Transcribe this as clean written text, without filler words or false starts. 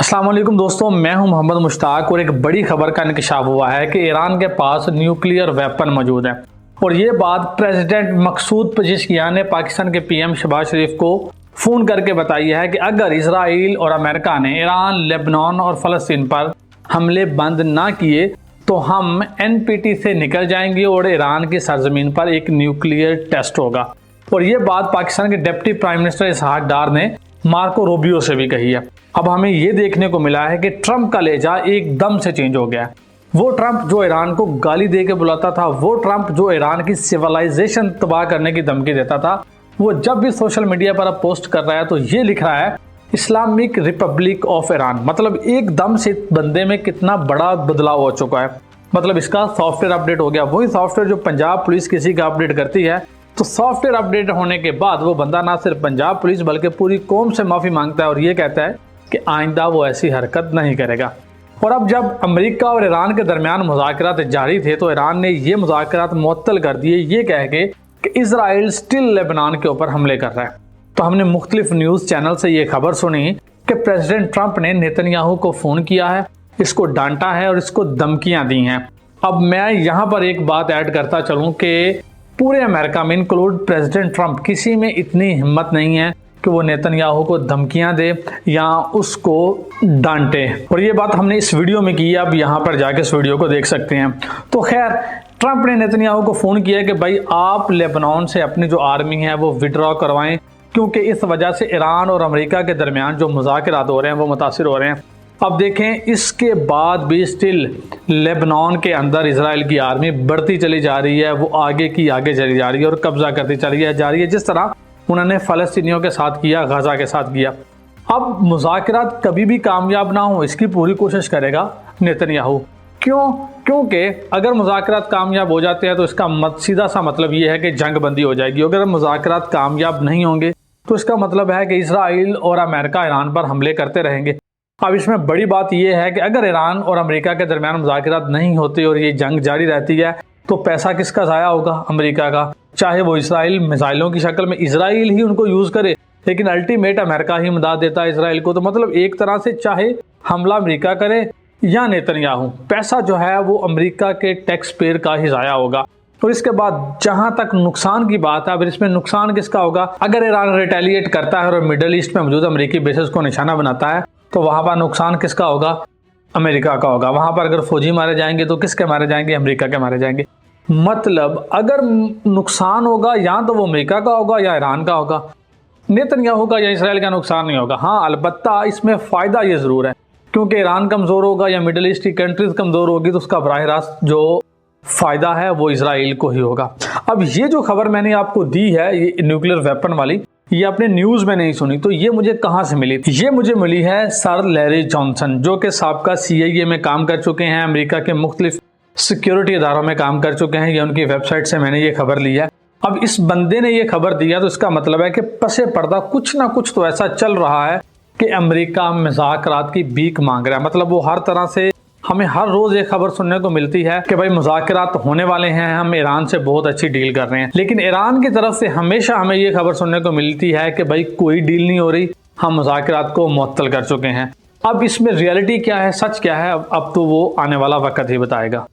अस्सलाम वालेकुम दोस्तों, मैं हूं मोहम्मद मुश्ताक और एक बड़ी खबर का इंकशाफ हुआ है कि ईरान के पास न्यूक्लियर वेपन मौजूद है। और ये बात प्रेसिडेंट मकसूद पज़ेश्कियान ने पाकिस्तान के पीएम शहबाज शरीफ को फ़ोन करके बताई है कि अगर इसराइल और अमेरिका ने ईरान, लेबनान और फ़लस्तीन पर हमले बंद ना किए तो हम NPT से निकल जाएंगे और ईरान की सरजमीन पर एक न्यूक्लियर टेस्ट होगा। और ये बात पाकिस्तान के डिप्टी प्राइम मिनिस्टर इसहाक डार ने मार्को रूबियो से भी कही है। अब हमें ये देखने को मिला है कि ट्रंप का लहजा एकदम से चेंज हो गया है। वो ट्रंप जो ईरान को गाली दे के बुलाता था, वो ट्रंप जो ईरान की सिविलाइजेशन तबाह करने की धमकी देता था, वो जब भी सोशल मीडिया पर अब पोस्ट कर रहा है तो ये लिख रहा है इस्लामिक रिपब्लिक ऑफ ईरान। मतलब एकदम से बंदे में कितना बड़ा बदलाव हो चुका है। मतलब इसका सॉफ्टवेयर अपडेट हो गया। वही सॉफ्टवेयर जो पंजाब पुलिस किसी का अपडेट करती है, तो सॉफ्टवेयर अपडेट होने के बाद वो बंदा ना सिर्फ पंजाब पुलिस बल्कि पूरी कौम से माफ़ी मांगता है और ये कहता है कि आइंदा वो ऐसी हरकत नहीं करेगा। और अब जब अमेरिका और ईरान के दरमियान मुज़ाकरात जारी थे तो ईरान ने ये मुज़ाकरात मुअत्तल कर दिए, ये कह के कि इजराइल स्टिल लेबनान के ऊपर हमले कर रहा है। तो हमने मुख्तलिफ न्यूज़ चैनल से ये खबर सुनी कि प्रेसिडेंट ट्रंप ने नेतन्याहू को फ़ोन किया है, इसको डांटा है और इसको धमकियाँ दी हैं। अब मैं यहाँ पर एक बात ऐड करता चलूँ कि पूरे अमेरिका में इंक्लूड प्रेसिडेंट ट्रंप किसी में इतनी हिम्मत नहीं है कि वो नेतन्याहू को धमकियां दे या उसको डांटे। और ये बात हमने इस वीडियो में की है, आप यहाँ पर जाके इस वीडियो को देख सकते हैं। तो खैर, ट्रंप ने नेतन्याहू को फ़ोन किया कि भाई आप लेबनान से अपनी जो आर्मी है वो विड्रॉ करवाएं, क्योंकि इस वजह से ईरान और अमेरिका के दरमियान जो मुज़ाकरात हो रहे हैं वो मुतासिर हो रहे हैं। अब देखें, इसके बाद भी स्टिल लेबनान के अंदर इजराइल की आर्मी बढ़ती चली जा रही है, वो आगे की आगे चली जा रही है और कब्जा करती चली जा रही है, जिस तरह उन्होंने फ़लस्तीनियों के साथ किया, गजा के साथ किया। अब मुज़ाकरात कभी भी कामयाब ना हो इसकी पूरी कोशिश करेगा नेतन्याहू। क्यों? क्योंकि अगर मुज़ाकरात कामयाब हो जाते हैं तो इसका सीधा सा मतलब ये है कि जंग बंदी हो जाएगी। अगर मुज़ाकरात कामयाब नहीं होंगे तो इसका मतलब है कि इसराइल और अमेरिका ईरान पर हमले करते रहेंगे। अब इसमें बड़ी बात यह है कि अगर ईरान और अमेरिका के दरमियान मुज़ाकरात नहीं होते और ये जंग जारी रहती है तो पैसा किसका ज़ाया होगा? अमेरिका का। चाहे वो इसराइल मिसाइलों की शक्ल में इसराइल ही उनको यूज़ करे, लेकिन अल्टीमेट अमेरिका ही मदद देता है इसराइल को। तो मतलब एक तरह से चाहे हमला अमेरिका करे या नेतन्याहू, पैसा जो है वो अमेरिका के टैक्स पेयर का ही ज़ाया होगा। और इसके बाद जहां तक नुकसान की बात है, अब इसमें नुकसान किसका होगा? अगर ईरान रिटेलिएट करता है और मिडल ईस्ट में मौजूद अमेरिकी बेसेस को निशाना बनाता है तो वहां पर नुकसान किसका होगा? अमेरिका का होगा। वहां पर अगर फौजी मारे जाएंगे तो किसके मारे जाएंगे? अमेरिका के मारे जाएंगे। मतलब अगर नुकसान होगा या तो वो अमेरिका का होगा या ईरान का होगा, नेतन्याहू का या इसराइल का नुकसान नहीं होगा। हाँ, अलबत्ता इसमें फ़ायदा ये ज़रूर है, क्योंकि ईरान कमज़ोर होगा या मिडल ईस्ट की कंट्रीज कमज़ोर होगी तो उसका बराह रास्त जो फ़ायदा है वो इसराइल को ही होगा। अब ये जो खबर मैंने आपको दी है, ये न्यूक्लियर वेपन वाली, ये अपने न्यूज़ में नहीं सुनी, तो ये मुझे कहाँ से मिली? ये मुझे मिली है सर लैरी जॉनसन, जो कि साबका CIA में काम कर चुके हैं, अमेरिका के मुख्तलिफ सिक्योरिटी इदारों में काम कर चुके हैं। ये उनकी वेबसाइट से मैंने ये खबर ली है। अब इस बंदे ने ये खबर दिया तो इसका मतलब है कि पसे पर्दा कुछ ना कुछ तो ऐसा चल रहा है कि अमेरिका मुज़ाकरात की भीख मांग रहा है। मतलब वो हर तरह से, हमें हर रोज़ ये खबर सुनने को मिलती है कि भाई मुज़ाकरात होने वाले हैं, हम ईरान से बहुत अच्छी डील कर रहे हैं, लेकिन ईरान की तरफ से हमेशा हमें ये खबर सुनने को मिलती है कि भाई कोई डील नहीं हो रही, हम मुज़ाकरात को मुअत्तल कर चुके हैं। अब इसमें रियलिटी क्या है, सच क्या है, अब तो वो आने वाला वक्त ही बताएगा।